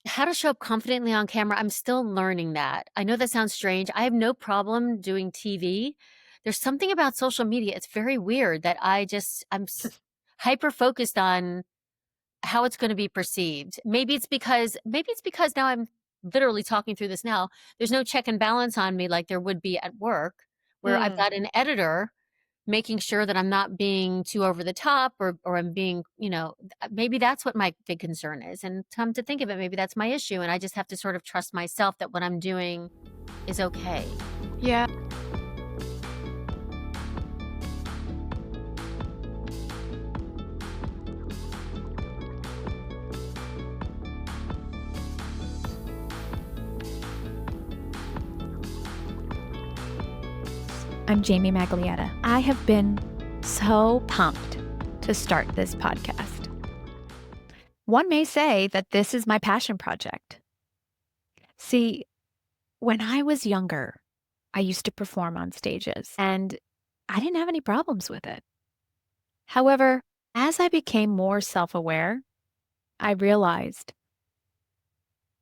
How to show up confidently on camera, I'm still learning that. I know that sounds strange. I have no problem doing TV. There's something about social media, it's very weird that I'm hyper focused on how it's gonna be perceived. Maybe it's because now I'm literally talking through this now. There's no check and balance on me like there would be at work, where I've Mm. got an editor making sure that I'm not being too over the top or I'm being, maybe that's what my big concern is. And come to think of it, maybe that's my issue. And I just have to sort of trust myself that what I'm doing is okay. Yeah. I'm Jamie Maglietta. I have been so pumped to start this podcast. One may say that this is my passion project. See, when I was younger, I used to perform on stages and I didn't have any problems with it. However, as I became more self aware, I realized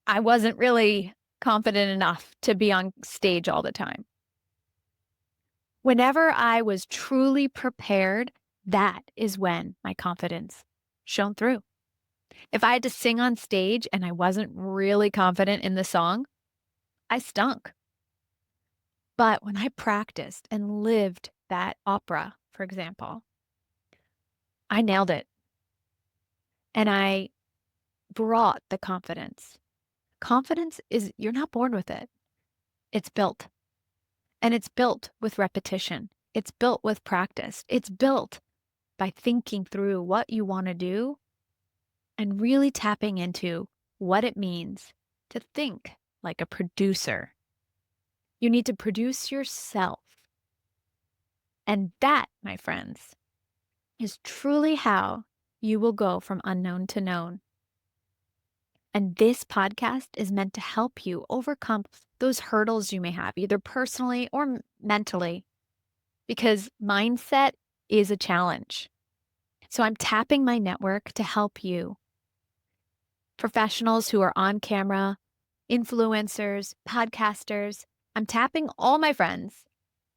I wasn't really confident enough to be on stage all the time. Whenever I was truly prepared, that is when my confidence shone through. If I had to sing on stage and I wasn't really confident in the song, I stunk. But when I practiced and lived that opera, for example, I nailed it and I brought the confidence. Confidence is, you're not born with it, it's built. And it's built with repetition, it's built with practice, it's built by thinking through what you want to do and really tapping into what it means to think like a producer. You need to produce yourself. And that, my friends, is truly how you will go from unknown to known. And this podcast is meant to help you overcome those hurdles you may have, either personally or mentally, because mindset is a challenge. So I'm tapping my network to help you. Professionals who are on camera, influencers, podcasters. I'm tapping all my friends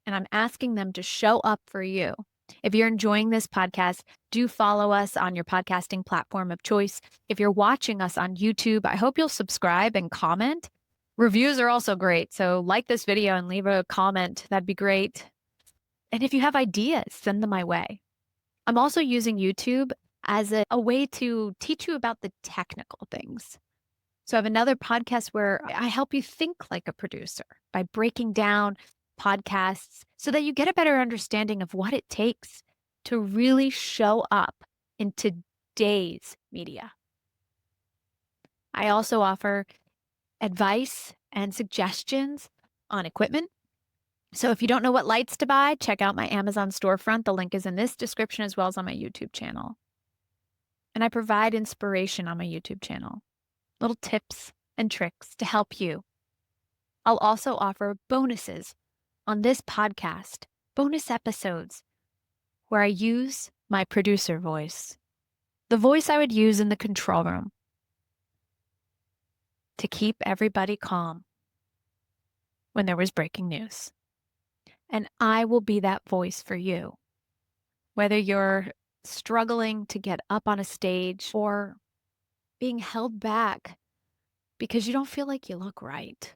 and I'm asking them to show up for you. If you're enjoying this podcast, do follow us on your podcasting platform of choice. If you're watching us on YouTube, I hope you'll subscribe and comment. Reviews are also great. So like this video and leave a comment. That'd be great. And if you have ideas, send them my way. I'm also using YouTube as a way to teach you about the technical things. So I have another podcast where I help you think like a producer by breaking down podcasts so that you get a better understanding of what it takes to really show up in today's media. I also offer advice and suggestions on equipment. So if you don't know what lights to buy, check out my Amazon storefront. The link is in this description as well as on my YouTube channel. And I provide inspiration on my YouTube channel, little tips and tricks to help you. I'll also offer bonuses on this podcast, bonus episodes where I use my producer voice, the voice I would use in the control room to keep everybody calm when there was breaking news. And I will be that voice for you, whether you're struggling to get up on a stage or being held back because you don't feel like you look right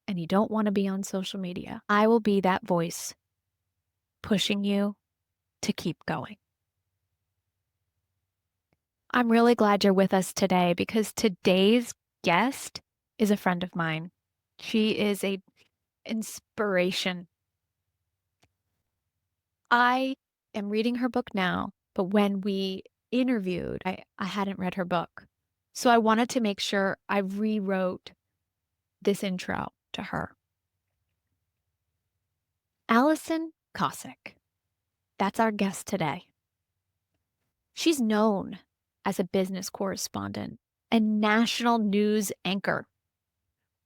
and you don't want to be on social media. I will be that voice pushing you to keep going. I'm really glad you're with us today because today's guest is a friend of mine. She is a inspiration. I am reading her book now, but when we interviewed, I hadn't read her book. So I wanted to make sure I rewrote this intro to her. Alison Kosik. That's our guest today. She's known as a business correspondent and national news anchor,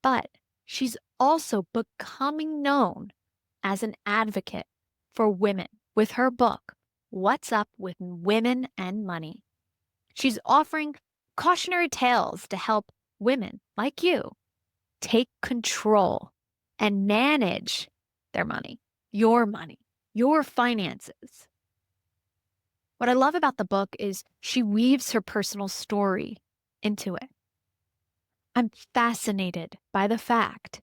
but she's also becoming known as an advocate for women with her book, What's Up with Women and Money. She's offering cautionary tales to help women like you take control and manage their money, your finances. What I love about the book is she weaves her personal story into it. I'm fascinated by the fact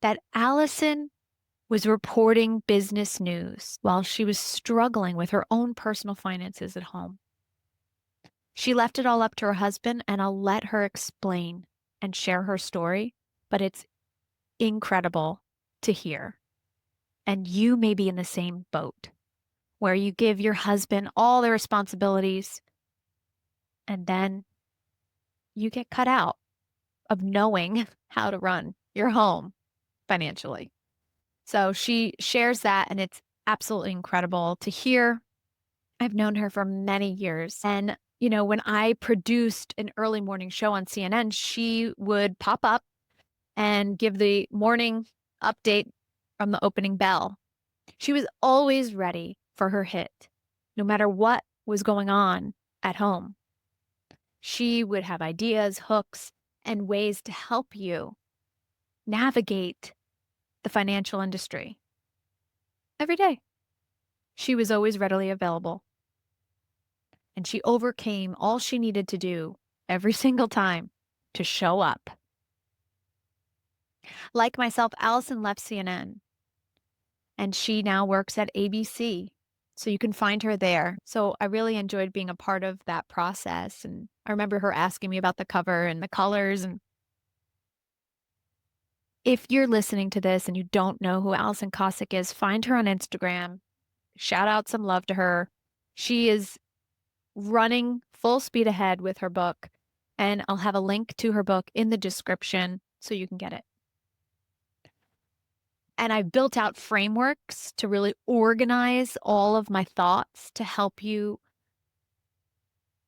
that Alison was reporting business news while she was struggling with her own personal finances at home. She left it all up to her husband, and I'll let her explain and share her story, but it's incredible to hear. And you may be in the same boat where you give your husband all the responsibilities and then you get cut out of knowing how to run your home financially. So she shares that, and it's absolutely incredible to hear. I've known her for many years. And, when I produced an early morning show on CNN, she would pop up and give the morning update from the opening bell. She was always ready for her hit, no matter what was going on at home. She would have ideas, hooks, and ways to help you navigate the financial industry. Every day, she was always readily available. And she overcame all she needed to do every single time to show up. Like myself, Alison left CNN and she now works at ABC. So you can find her there. So I really enjoyed being a part of that process. And I remember her asking me about the cover and the colors. And if you're listening to this and you don't know who Alison Kosik is, find her on Instagram. Shout out some love to her. She is running full speed ahead with her book. And I'll have a link to her book in the description so you can get it. And I've built out frameworks to really organize all of my thoughts to help you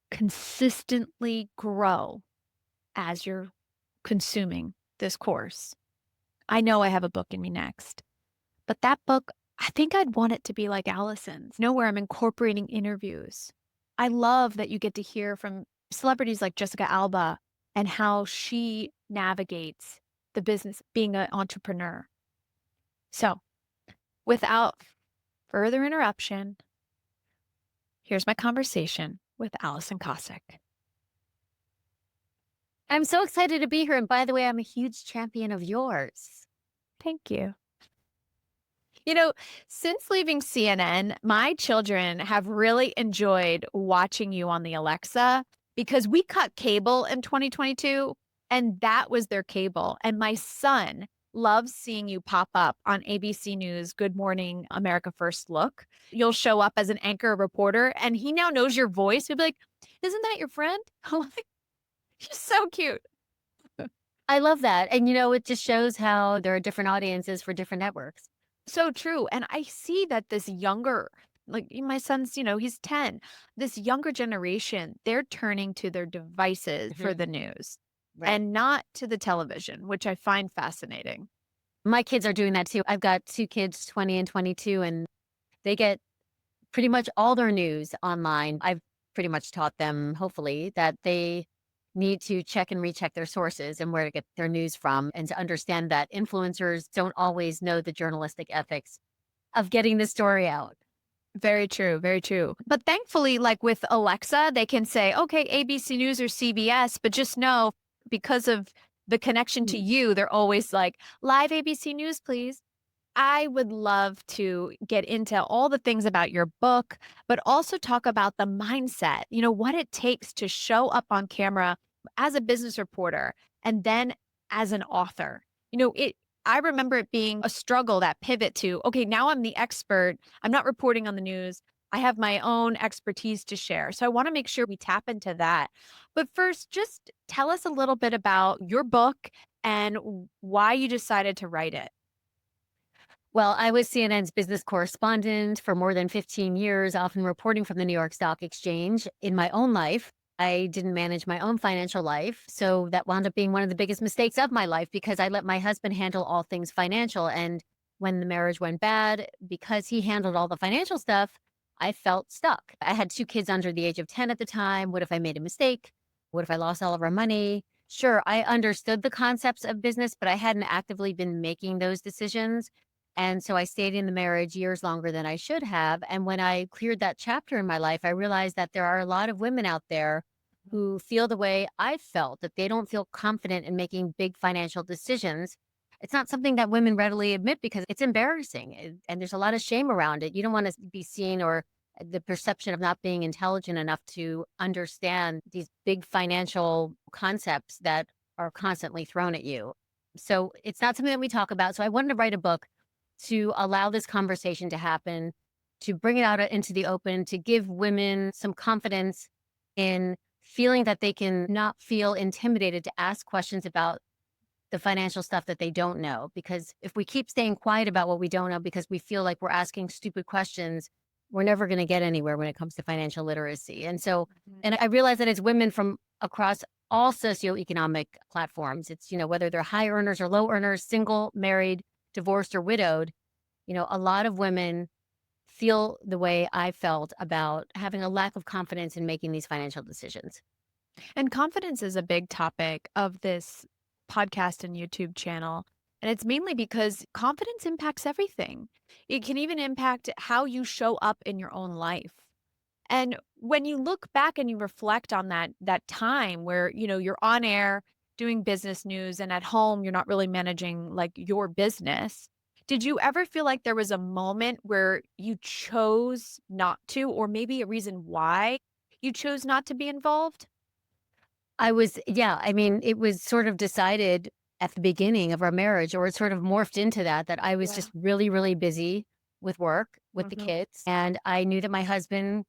consistently grow as you're consuming this course. I know I have a book in me next, but that book, I think I'd want it to be like Alison's, where I'm incorporating interviews. I love that you get to hear from celebrities like Jessica Alba and how she navigates the business being an entrepreneur. So, without further interruption, here's my conversation with Alison Kosik. I'm so excited to be here. And by the way, I'm a huge champion of yours. Thank you. You know, since leaving CNN, my children have really enjoyed watching you on the Alexa because we cut cable in 2022 and that was their cable. And my son loves seeing you pop up on ABC News, Good Morning America First Look. You'll show up as an anchor reporter and he now knows your voice. He'll be like, "Isn't that your friend?" I'm like, "She's so cute." I love that. And, it just shows how there are different audiences for different networks. So true. And I see that this younger, like my son's, he's 10. This younger generation, they're turning to their devices for Mhm. the news Right. and not to the television, which I find fascinating. My kids are doing that too. I've got two kids, 20 and 22, and they get pretty much all their news online. I've pretty much taught them, hopefully, that they need to check and recheck their sources and where to get their news from, and to understand that influencers don't always know the journalistic ethics of getting the story out. Very true. Very true. But thankfully, like with Alexa, they can say, okay, ABC News or CBS, but just know because of the connection to Mm. you, they're always like, live ABC News, please. I would love to get into all the things about your book, but also talk about the mindset, what it takes to show up on camera as a business reporter and then as an author. I remember it being a struggle, that pivot to, okay, now I'm the expert. I'm not reporting on the news. I have my own expertise to share. So I want to make sure we tap into that. But first, just tell us a little bit about your book and why you decided to write it. Well, I was CNN's business correspondent for more than 15 years, often reporting from the New York Stock Exchange. In my own life, I didn't manage my own financial life. So that wound up being one of the biggest mistakes of my life because I let my husband handle all things financial. And when the marriage went bad, because he handled all the financial stuff, I felt stuck. I had two kids under the age of 10 at the time. What if I made a mistake? What if I lost all of our money? Sure, I understood the concepts of business, but I hadn't actively been making those decisions. And so I stayed in the marriage years longer than I should have. And when I cleared that chapter in my life, I realized that there are a lot of women out there who feel the way I felt, that they don't feel confident in making big financial decisions. It's not something that women readily admit because it's embarrassing and there's a lot of shame around it. You don't want to be seen or the perception of not being intelligent enough to understand these big financial concepts that are constantly thrown at you. So it's not something that we talk about. So I wanted to write a book to allow this conversation to happen, to bring it out into the open, to give women some confidence in feeling that they can not feel intimidated to ask questions about the financial stuff that they don't know. Because if we keep staying quiet about what we don't know because we feel like we're asking stupid questions, we're never going to get anywhere when it comes to financial literacy. And so, Mhm. and I realize that it's women from across all socioeconomic platforms. It's, whether they're high earners or low earners, single, married, divorced, or widowed, a lot of women feel the way I felt about having a lack of confidence in making these financial decisions. And confidence is a big topic of this podcast and YouTube channel. And it's mainly because confidence impacts everything. It can even impact how you show up in your own life. And when you look back and you reflect on that time where, you're on air doing business news and at home you're not really managing like your business, did you ever feel like there was a moment where you chose not to or maybe a reason why you chose not to be involved? Yeah, I mean, it was sort of decided at the beginning of our marriage, or it sort of morphed into that I was Yeah. just really, really busy with work, with the Mhm. kids. And I knew that my husband,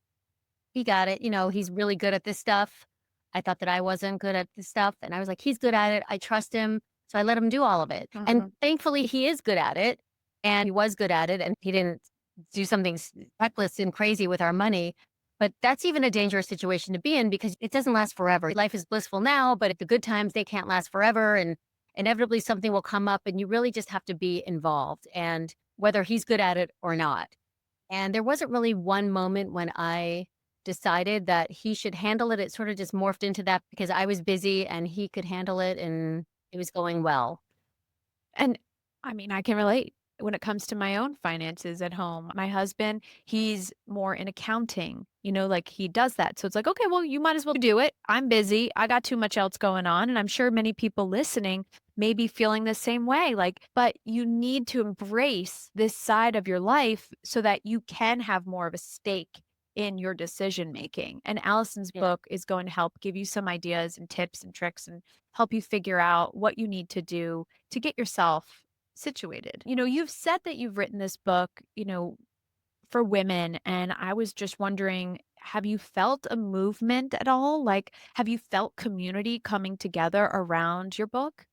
he got it. He's really good at this stuff. I thought that I wasn't good at this stuff. And I was like, he's good at it. I trust him. So I let him do all of it. And Mhm. thankfully, he is good at it. And he was good at it. And he didn't do something reckless and crazy with our money. But that's even a dangerous situation to be in because it doesn't last forever. Life is blissful now, but the good times, they can't last forever. And inevitably, something will come up, and you really just have to be involved. And whether he's good at it or not. And there wasn't really one moment when I decided that he should handle it. It sort of just morphed into that because I was busy and he could handle it and it was going well. And I mean, I can relate when it comes to my own finances at home. My husband, he's more in accounting, like he does that. So it's like, okay, well, you might as well do it. I'm busy. I got too much else going on. And I'm sure many people listening may be feeling the same way. Like, but you need to embrace this side of your life so that you can have more of a stake in your decision making. And Allison's Yeah. book is going to help give you some ideas and tips and tricks and help you figure out what you need to do to get yourself situated. You've said that you've written this book, for women, and I was just wondering, have you felt a movement at all? Like, have you felt community coming together around your book?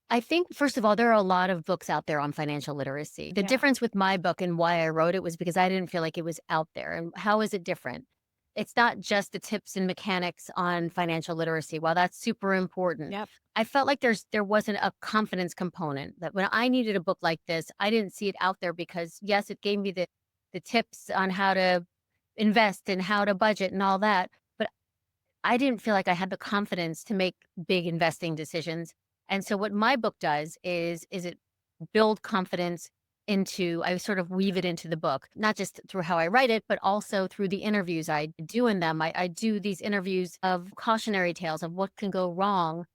I think, first of all, there are a lot of books out there on financial literacy. The Yeah. difference with my book and why I wrote it was because I didn't feel like it was out there. And how is it different? It's not just the tips and mechanics on financial literacy. While that's super important, Yep. I felt like there wasn't a confidence component that when I needed a book like this, I didn't see it out there because yes, it gave me the tips on how to invest and how to budget and all that. But I didn't feel like I had the confidence to make big investing decisions. And so what my book does is it build confidence into I sort of weave it into the book, not just through how I write it, but also through the interviews I do in them. I do these interviews of cautionary tales of what can go wrong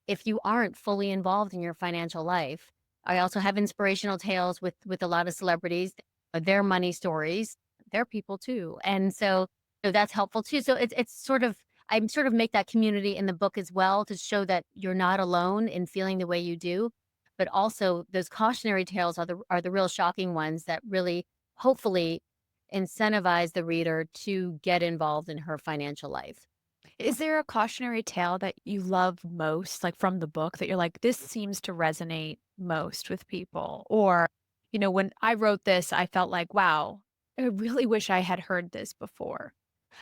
if you aren't fully involved in your financial life. I also have inspirational tales with a lot of celebrities, their money stories. They're people too. And so that's helpful too. So it's sort of I'm sort of make that community in the book as well to show that you're not alone in feeling the way you do. But also those cautionary tales are the real shocking ones that really hopefully incentivize the reader to get involved in her financial life. Is there a cautionary tale that you love most, like from the book, that you're like, this seems to resonate most with people? Or, when I wrote this, I felt like, wow, I really wish I had heard this before.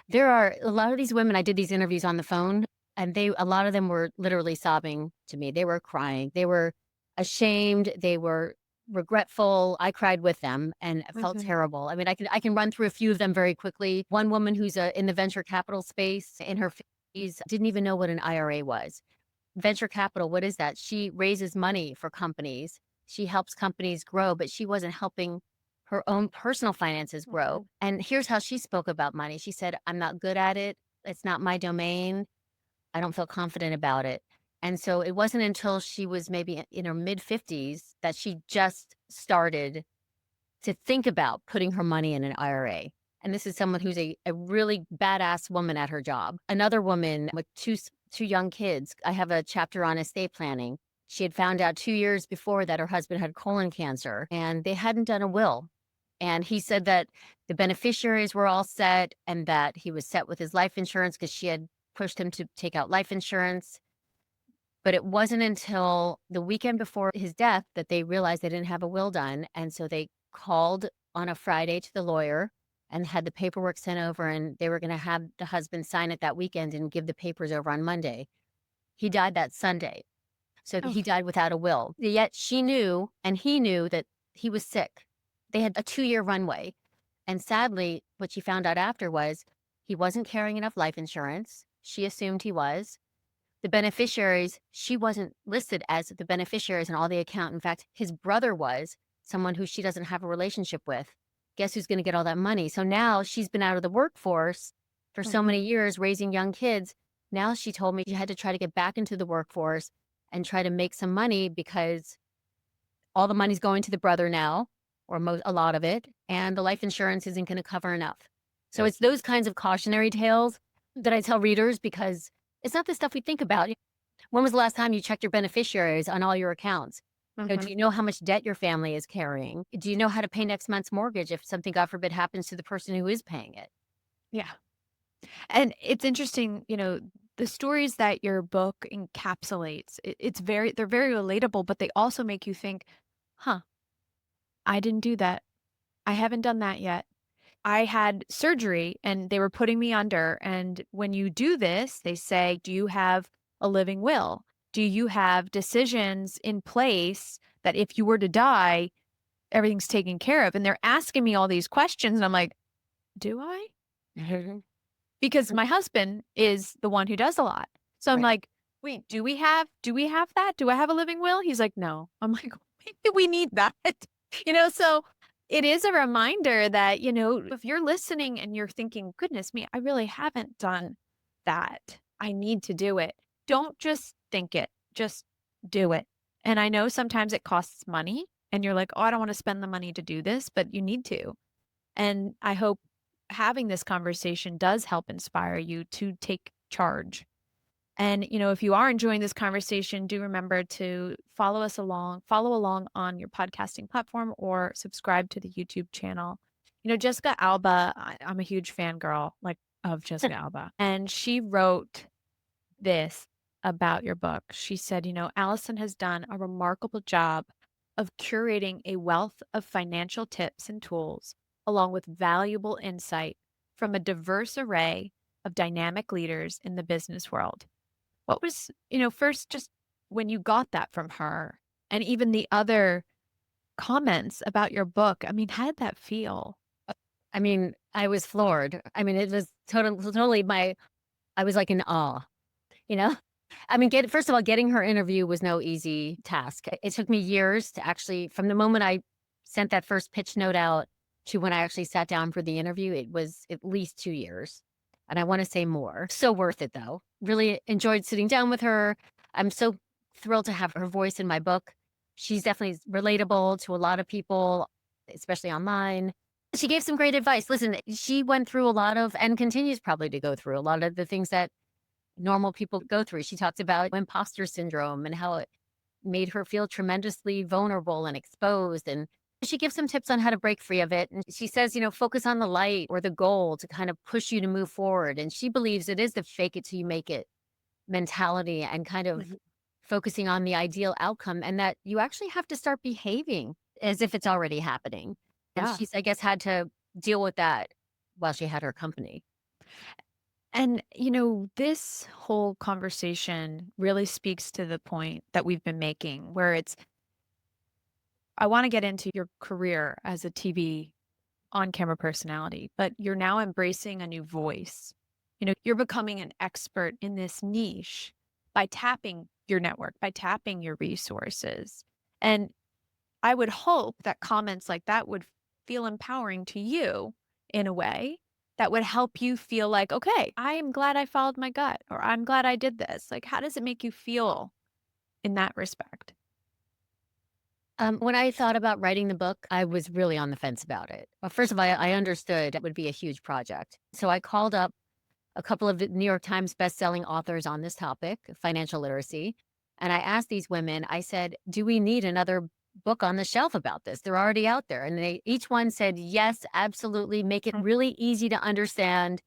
There are a lot of these women I did these interviews on the phone, and a lot of them were literally sobbing to me. They were crying. They were ashamed. They were regretful. I cried with them, and it felt Mhm. terrible. I mean, I can run through a few of them very quickly. One woman who's in the venture capital space in her 50s didn't even know what an IRA was. venture capital, what is that? She raises money for companies. She helps companies grow, but she wasn't helping her own personal finances grow. Mhm. And here's how she spoke about money. She said, I'm not good at it. It's not my domain. I don't feel confident about it. And so it wasn't until she was maybe in her mid 50s that she just started to think about putting her money in an IRA. And this is someone who's a really badass woman at her job. Another woman with two young kids. I have a chapter on estate planning. She had found out 2 years before that her husband had colon cancer and they hadn't done a will. And he said that the beneficiaries were all set and that he was set with his life insurance because she had pushed him to take out life insurance. But it wasn't until the weekend before his death that they realized they didn't have a will done, and so they called on a Friday to the lawyer and had the paperwork sent over, and they were gonna have the husband sign it that weekend and give the papers over on Monday. He died that Sunday, so Oh, he died without a will. Yet she knew, and he knew that he was sick. They had a 2-year runway, and sadly, what she found out after was he wasn't carrying enough life insurance. She assumed he was. The beneficiaries, she wasn't listed as the beneficiaries in all the account. In fact, his brother was someone who she doesn't have a relationship with. Guess who's going to get all that money? So now she's been out of the workforce for so mhm. many years raising young kids. Now she told me she had to try to get back into the workforce and try to make some money because all the money's going to the brother now, or a lot of it, and the life insurance isn't going to cover enough. So Yes. it's those kinds of cautionary tales that I tell readers because it's not the stuff we think about. When was the last time you checked your beneficiaries on all your accounts? Do Mhm. you know how much debt your family is carrying? Do you know how to pay next month's mortgage if something, God forbid, happens to the person who is paying it? Yeah. And it's interesting, the stories that your book encapsulates, they're very relatable, but they also make you think, huh, I didn't do that. I haven't done that yet. I had surgery and they were putting me under. And when you do this, they say, do you have a living will? Do you have decisions in place that if you were to die, everything's taken care of? And they're asking me all these questions. And I'm like, do I? Mhm. Because my husband is the one who does a lot. So I'm Right. like, "Wait, do we have that? Do I have a living will?" He's like, "No." I'm like, "Maybe we need that." So it is a reminder that, if you're listening and you're thinking, "Goodness me, I really haven't done that. I need to do it." Don't just think it, just do it. And I know sometimes it costs money and you're like, "Oh, I don't want to spend the money to do this," but you need to. And I hope having this conversation does help inspire you to take charge. And, if you are enjoying this conversation, do remember to follow along on your podcasting platform or subscribe to the YouTube channel. Jessica Alba, I'm a huge fangirl, like, of Jessica Alba. And she wrote this about your book. She said, Allison has done a remarkable job of curating a wealth of financial tips and tools, along with valuable insight from a diverse array of dynamic leaders in the business world. What was, first just when you got that from her and even the other comments about your book? I mean, how did that feel? I mean, I was floored. I mean, it was totally I was like in awe, you know? I mean, first of all, getting her interview was no easy task. It took me years to actually, from the moment I sent that first pitch note out to when I actually sat down for the interview, it was at least 2 years. And I want to say more. So worth it, though. Really enjoyed sitting down with her. I'm so thrilled to have her voice in my book. She's definitely relatable to a lot of people, especially online. She gave some great advice. Listen, she went through a lot of, and continues probably to go through a lot of the things that normal people go through. She talks about imposter syndrome and how it made her feel tremendously vulnerable and exposed. And she gives some tips on how to break free of it. And she says, focus on the light or the goal to kind of push you to move forward. And she believes it is the fake it till you make it mentality and kind of Mhm. focusing on the ideal outcome and that you actually have to start behaving as if it's already happening. And Yeah. she's, I guess, had to deal with that while she had her company. And, this whole conversation really speaks to the point that we've been making, where I want to get into your career as a TV on camera personality, but you're now embracing a new voice. You're becoming an expert in this niche by tapping your network, by tapping your resources. And I would hope that comments like that would feel empowering to you in a way that would help you feel like, okay, I am glad I followed my gut, or I'm glad I did this. Like, how does it make you feel in that respect? When I thought about writing the book, I was really on the fence about it. Well, first of all, I understood it would be a huge project. So I called up a couple of the New York Times bestselling authors on this topic, financial literacy. And I asked these women, I said, do we need another book on the shelf about this? They're already out there. And they each one said, yes, absolutely. Make it Mm. really easy to understand.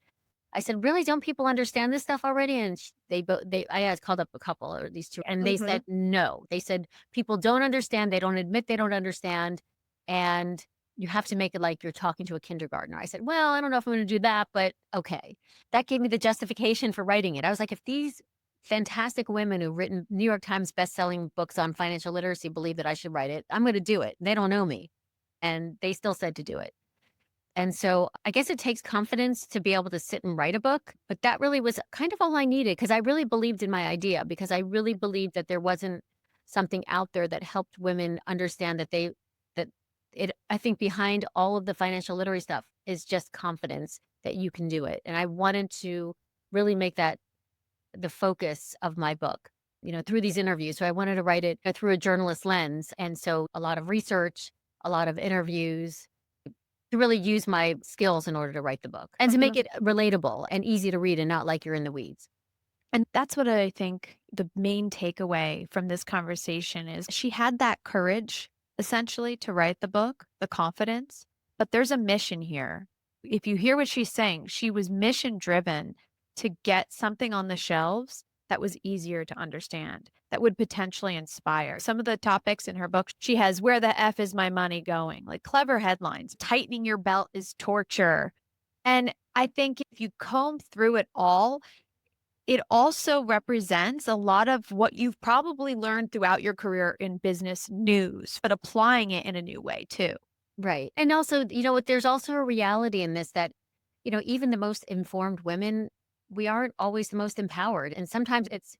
I said, "Really, don't people understand this stuff already?" And I had called up a couple or these 2, and they Mhm. said, "No." They said, "People don't understand, they don't admit they don't understand, and you have to make it like you're talking to a kindergartner." I said, "Well, I don't know if I'm gonna do that, but okay." That gave me the justification for writing it. I was like, "If these fantastic women who've written New York Times bestselling books on financial literacy believe that I should write it, I'm gonna do it. They don't know me." And they still said to do it. And so I guess it takes confidence to be able to sit and write a book, but that really was kind of all I needed because I really believed in my idea because I really believed that there wasn't something out there that helped women understand that I think behind all of the financial literacy stuff is just confidence that you can do it. And I wanted to really make that the focus of my book, through these interviews. So I wanted to write it through a journalist lens. And so a lot of research, a lot of interviews, to really use my skills in order to write the book and to make Mhm. it relatable and easy to read and not like you're in the weeds. And that's what I think the main takeaway from this conversation is she had that courage essentially to write the book, the confidence, but there's a mission here. If you hear what she's saying, she was mission driven to get something on the shelves that was easier to understand, that would potentially inspire. Some of the topics in her book, she has where the F is my money going? Like clever headlines, tightening your belt is torture. And I think if you comb through it all, it also represents a lot of what you've probably learned throughout your career in business news, but applying it in a new way too. Right. And also, what, there's also a reality in this that, even the most informed women, we aren't always the most empowered. And sometimes it's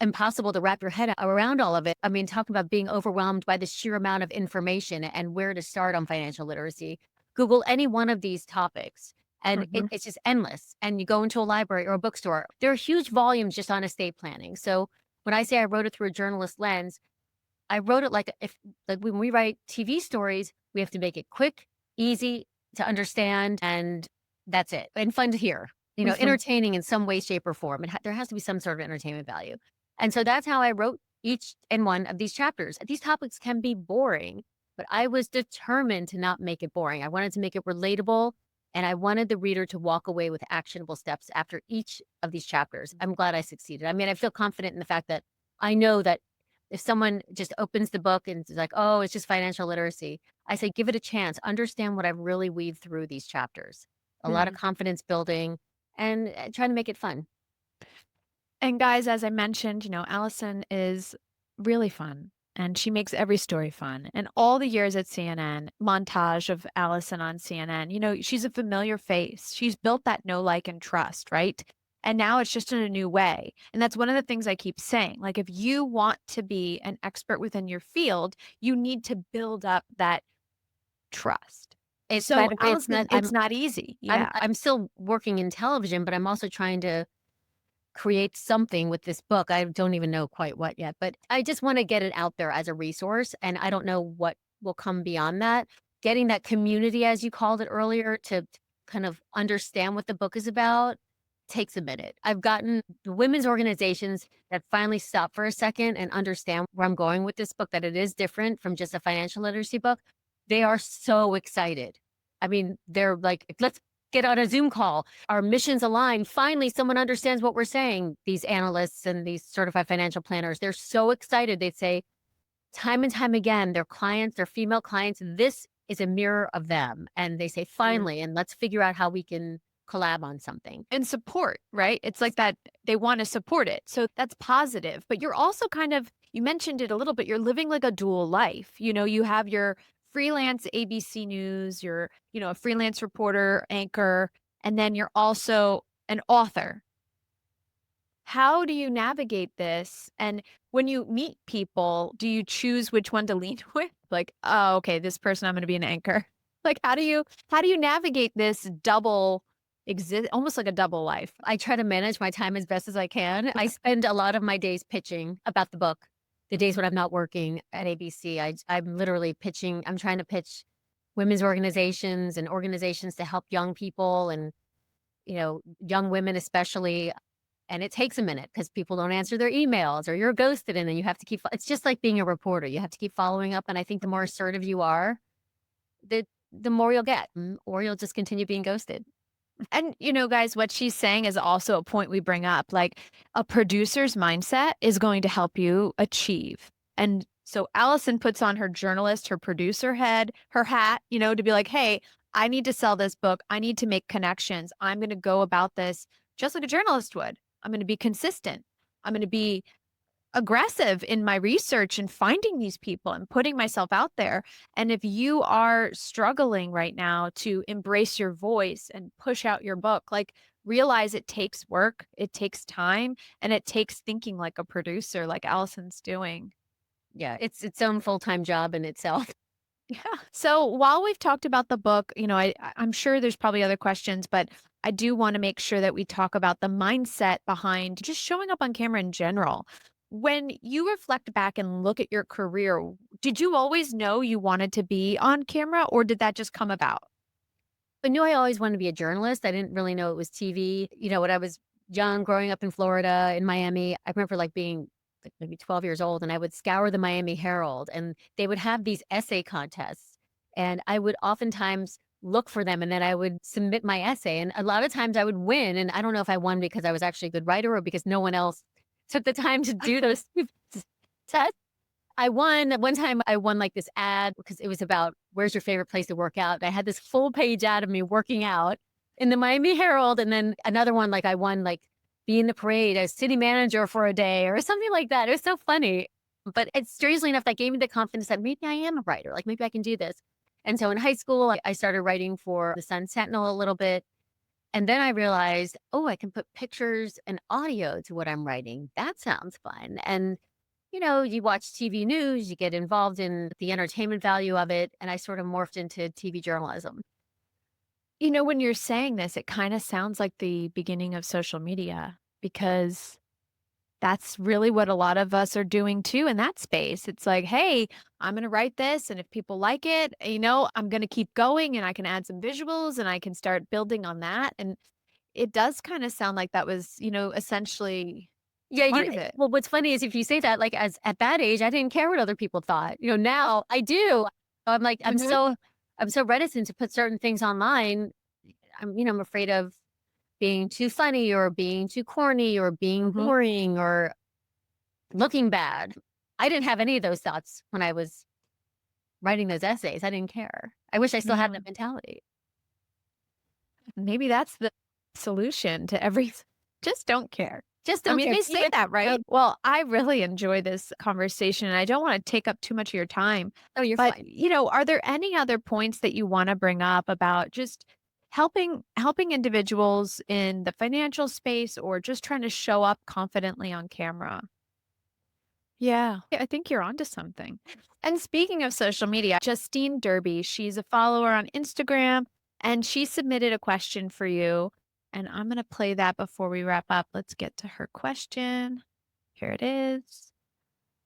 impossible to wrap your head around all of it. I mean, talking about being overwhelmed by the sheer amount of information and where to start on financial literacy. Google any one of these topics and Mhm. it's just endless. And you go into a library or a bookstore, there are huge volumes just on estate planning. So when I say I wrote it through a journalist lens, I wrote it like when we write TV stories, we have to make it quick, easy to understand, and that's it. And fun to hear, Mhm. entertaining in some way, shape, or form. There has to be some sort of entertainment value. And so that's how I wrote each and one of these chapters. These topics can be boring, but I was determined to not make it boring. I wanted to make it relatable, and I wanted the reader to walk away with actionable steps after each of these chapters. I'm glad I succeeded. I mean, I feel confident in the fact that I know that if someone just opens the book and is like, "Oh, it's just financial literacy," I say, "Give it a chance. Understand what I've really weaved through these chapters." A lot of Mhm. confidence building and trying to make it fun. And guys, as I mentioned, Allison is really fun and she makes every story fun. And all the years at CNN, montage of Allison on CNN, she's a familiar face. She's built that know, like, and trust, right? And now it's just in a new way. And that's one of the things I keep saying. Like, if you want to be an expert within your field, you need to build up that trust. It's So, but it's Allison, not it's not easy. Yeah. I'm still working in television, but I'm also trying to create something with this book. I don't even know quite what yet, but I just wanna get it out there as a resource, and I don't know what will come beyond that. Getting that community, as you called it earlier, to kind of understand what the book is about takes a minute. I've gotten the women's organizations that finally stop for a second and understand where I'm going with this book, that it is different from just a financial literacy book. They are so excited. I mean, they're like, "Let's get on a Zoom call. Our missions align. Finally, someone understands what we're saying." These analysts and these certified financial planners, they're so excited. They say time and time again, their clients, their female clients, this is a mirror of them. And they say, finally, and let's figure out how we can collab on something. And support, right? It's like that they wanna support it. So that's positive, but you're also kind of you mentioned it a little bit, you're living like a dual life. You have your freelance ABC News, you're, a freelance reporter, anchor, and then you're also an author. How do you navigate this? And when you meet people, do you choose which one to lead with? Like, oh, okay, this person I'm going to be an anchor. Like, how do you navigate this double exist, almost like a double life? I try to manage my time as best as I can. I spend a lot of my days pitching about the book. The days when I'm not working at ABC, I'm literally pitching. I'm trying to pitch women's organizations and organizations to help young people and, young women especially. And it takes a minute because people don't answer their emails or you're ghosted and then you have to it's just like being a reporter. You have to keep following up. And I think the more assertive you are, the more you'll get, or you'll just continue being ghosted. And, guys, what she's saying is also a point we bring up. Like, a producer's mindset is going to help you achieve. And so Allison puts on her journalist, her producer head, her hat, to be like, hey, I need to sell this book. I need to make connections. I'm going to go about this just like a journalist would. I'm going to be consistent. I'm going to be aggressive in my research and finding these people and putting myself out there. And if you are struggling right now to embrace your voice and push out your book, like, realize it takes work, it takes time, and it takes thinking like a producer, like Allison's doing. Yeah, it's its own full-time job in itself. Yeah. So while we've talked about the book, I'm sure there's probably other questions, but I do want to make sure that we talk about the mindset behind just showing up on camera in general. When you reflect back and look at your career, did you always know you wanted to be on camera, or did that just come about? I knew I always wanted to be a journalist. I didn't really know it was TV. When I was young, growing up in Florida, in Miami, I remember like being like maybe 12 years old and I would scour the Miami Herald and they would have these essay contests. And I would oftentimes look for them and then I would submit my essay. And a lot of times I would win. And I don't know if I won because I was actually a good writer or because no one else took the time to do those tests. I won one time I won, like, this ad because it was about where's your favorite place to work out. I had this full page ad of me working out in the Miami Herald, and then another one, like, I won, like, being the parade as city manager for a day or something like that. It was so funny. But it's strangely enough, that gave me the confidence that maybe I am a writer, like, maybe I can do this. And so in high school, I started writing for the Sun Sentinel a little bit, and then I realized, "Oh, I can put pictures and audio to what I'm writing. That sounds fun." And you watch TV news, you get involved in the entertainment value of it, and I sort of morphed into TV journalism. When you're saying this, it kind of sounds like the beginning of social media, because that's really what a lot of us are doing too in that space. It's like, hey, I'm going to write this. And if people like it, I'm going to keep going and I can add some visuals and I can start building on that. And it does kind of sound like that was, essentially Yeah, part of it. well, what's funny is if you say that, like, as at that age, I didn't care what other people thought. Now I do. I'm like, Mhm. I'm so reticent to put certain things online. I'm afraid of being too funny or being too corny or being Mhm. boring or looking bad. I didn't have any of those thoughts when I was writing those essays. I didn't care. I wish I still had Yeah. that mentality. Maybe that's the solution to every just don't care. Just I don't mean, care. they say that, right? Well, I really enjoy this conversation and I don't want to take up too much of your time. Oh, you're But, fine. are there any other points that you want to bring up about just helping individuals in the financial space, or just trying to show up confidently on camera? Yeah, I think you're onto something. And speaking of social media, Justine Derby, she's a follower on Instagram and she submitted a question for you. And I'm going to play that before we wrap up. Let's get to her question. Here it is.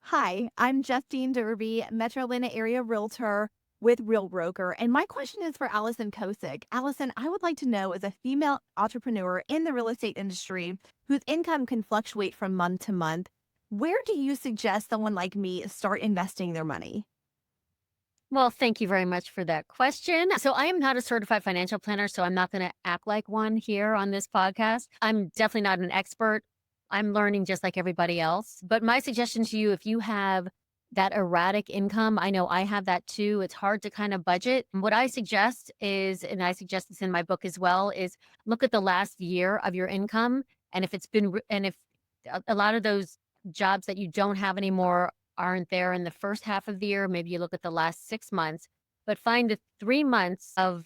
Hi, I'm Justine Derby, Metro Atlanta area realtor with Real Broker. And my question is for Alison Kosik. Allison, I would like to know, as a female entrepreneur in the real estate industry whose income can fluctuate from month to month, where do you suggest someone like me start investing their money? Well, thank you very much for that question. So, I am not a certified financial planner, so I'm not going to act like one here on this podcast. I'm definitely not an expert. I'm learning just like everybody else. But my suggestion to you, if you have that erratic income, I know I have that too. It's hard to kind of budget. What I suggest is, and I suggest this in my book as well, is look at the last year of your income. And if it's been, and if a lot of those jobs that you don't have anymore aren't there in the first half of the year, maybe you look at the last 6 months, but find the 3 months of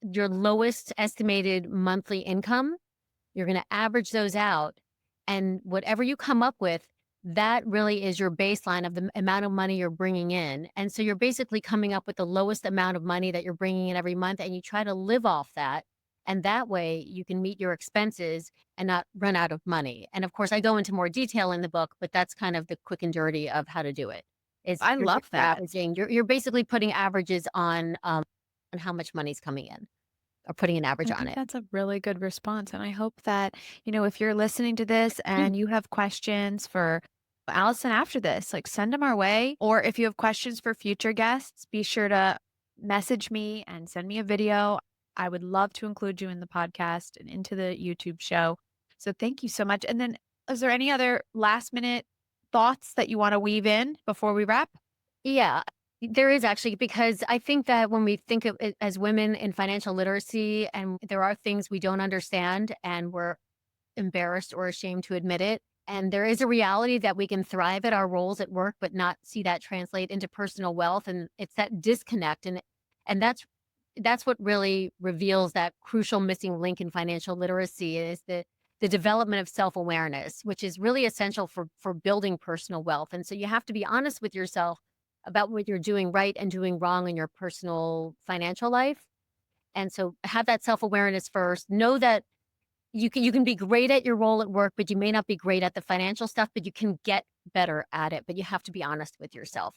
your lowest estimated monthly income. You're going to average those out. And whatever you come up with, that really is your baseline of the amount of money you're bringing in. And so you're basically coming up with the lowest amount of money that you're bringing in every month, and you try to live off that. And that way you can meet your expenses and not run out of money. And of course, I go into more detail in the book, but that's kind of the quick and dirty of how to do it. Is I you're love that. averaging. You're basically putting averages on how much money's coming in, or putting an average I on think it. that's a really good response. And I hope that, if you're listening to this and you have questions for Alison after this, like send them our way. Or if you have questions for future guests, be sure to message me and send me a video. I would love to include you in the podcast and into the YouTube show. So thank you so much. And then, is there any other last minute thoughts that you want to weave in before we wrap? Yeah, there is actually, because I think that when we think of it as women in financial literacy, and there are things we don't understand and we're embarrassed or ashamed to admit it. And there is a reality that we can thrive at our roles at work, but not see that translate into personal wealth. And it's that disconnect. And that's what really reveals that crucial missing link in financial literacy is the development of self-awareness, which is really essential for building personal wealth. And so you have to be honest with yourself about what you're doing right and doing wrong in your personal financial life. And so have that self-awareness first. Know that you can be great at your role at work, but you may not be great at the financial stuff, but you can get better at it. But you have to be honest with yourself.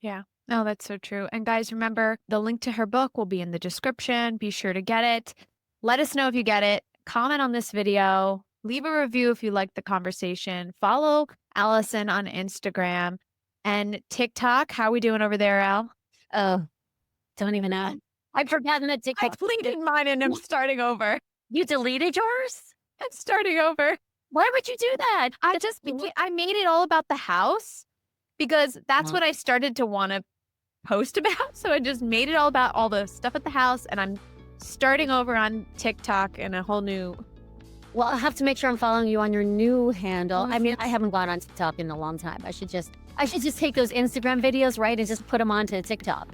Yeah. No, that's so true. And guys, remember the link to her book will be in the description. Be sure to get it. Let us know if you get it. Comment on this video. Leave a review if you like the conversation. Follow Alison on Instagram and TikTok. How are we doing over there, Al? Oh, don't even know. I've forgotten that I TikTok. deleted mine and I'm starting over. You deleted yours? I'm starting over. Why would you do that? I made it all about the house because that's Uh-huh. what I started to want to post about. So I just made it all about all the stuff at the house, and I'm starting over on TikTok and a whole new. Well, I'll have to make sure I'm following you on your new handle. Oh, I mean, yes. I haven't gone on TikTok in a long time. I should just take those Instagram videos, right, and just put them onto TikTok.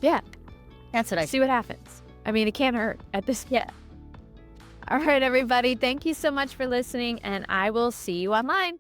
Yeah, That's what I see what happens. I mean, it can't hurt at this. Yeah. All right, everybody. Thank you so much for listening, and I will see you online.